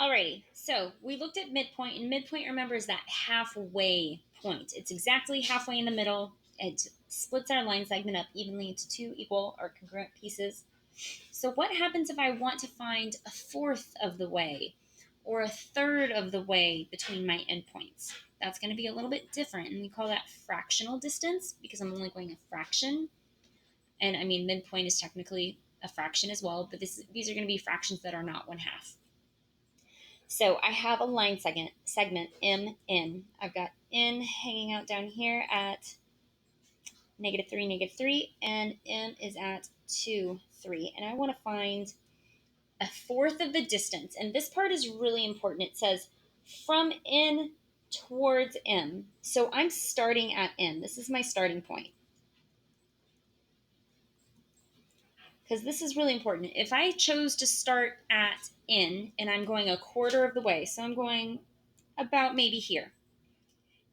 Alrighty, so we looked at midpoint, and midpoint, remember, is that halfway point. It's exactly halfway in the middle. It splits our line segment up evenly into two equal or congruent pieces. So what happens if I want to find a fourth of the way or a third of the way between my endpoints? That's going to be a little bit different, and we call that fractional distance because I'm only going a fraction. And I mean, midpoint is technically a fraction as well, but these are going to be fractions that are not 1/2. So I have a line segment MN. I've got N hanging out down here at -3, -3, and M is at 2, 3. And I want to find a fourth of the distance. And this part is really important. It says from N towards M. So I'm starting at N. This is my starting point. Because this is really important. If I chose to start at N and I'm going a quarter of the way, so I'm going about maybe here,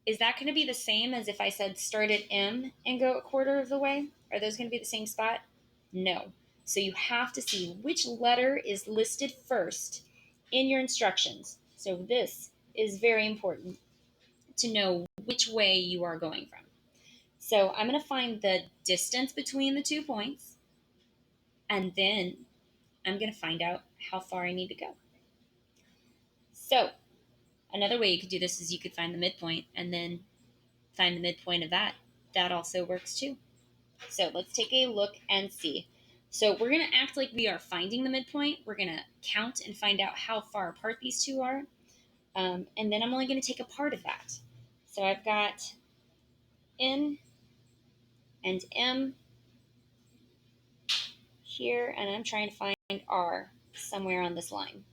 is that going to be the same as if I said start at M and go a quarter of the way? Are those going to be the same spot? No. So you have to see which letter is listed first in your instructions. So this is very important to know which way you are going from. So I'm going to find the distance between the 2 points, and then I'm going to find out how far I need to go. So another way you could do this is you could find the midpoint and then find the midpoint of that. That also works too. So let's take a look and see. So we're going to act like we are finding the midpoint. We're going to count and find out how far apart these two are. And then I'm only going to take a part of that. So I've got N and M here, and I'm trying to find R somewhere on this line.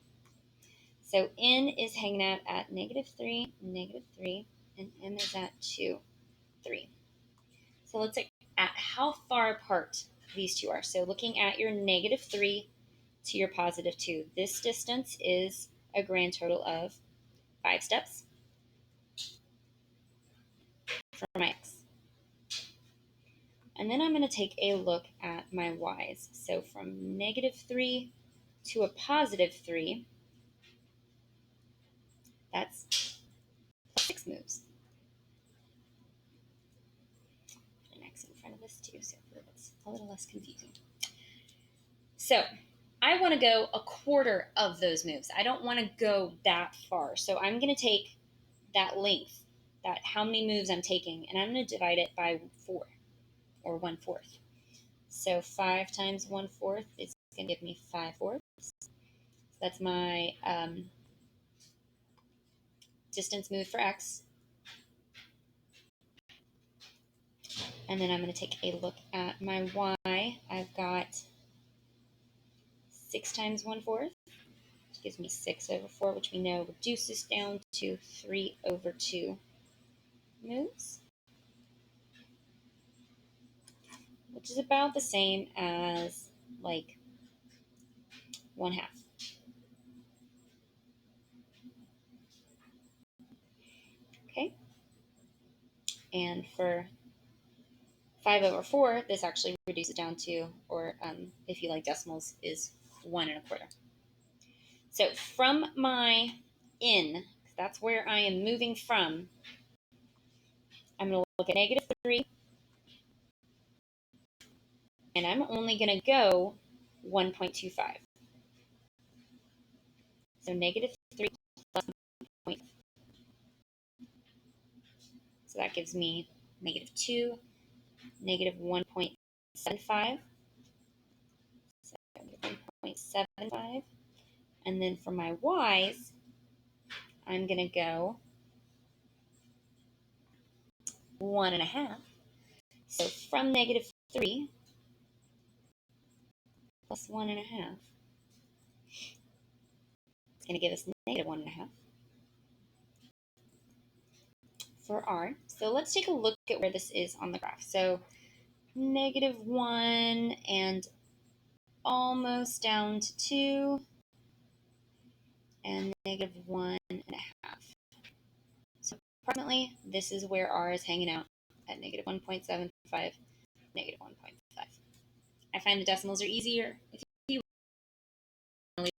So N is hanging out at -3, -3, and M is at 2, 3. So let's look at how far apart these two are. So looking at your -3 to your +2, this distance is a grand total of 5 steps for my X. And then I'm going to take a look at my Y's. So from -3 to a +3, that's 6 moves. Put an X in front of this too, so it's a little less confusing. So I want to go a quarter of those moves. I don't want to go that far. So I'm going to take that length, that how many moves I'm taking, and I'm going to divide it by 4, or 1/4. So 5 times 1/4 is going to give me 5/4. So that's my distance move for X. And then I'm going to take a look at my Y. I've got 6 times 1/4, which gives me 6/4, which we know reduces down to 3/2 moves, which is about the same as like 1/2. Okay. And for 5/4, this actually reduces down to, or if you like decimals, is 1 1/4. So from my N, that's where I am moving from, I'm going to look at -3, and I'm only going to go 1.25. So -3 plus 1.5. So that gives me -2, -1.75, so 1.75. And then for my Y's, I'm going to go 1.5. So from -3 plus 1.5, it's going to give us -1.5 for R. So let's take a look at where this is on the graph. So -1 and almost down to 2, and -1.5. So approximately, this is where R is hanging out at -1.75, -1.5. I find the decimals are easier if you really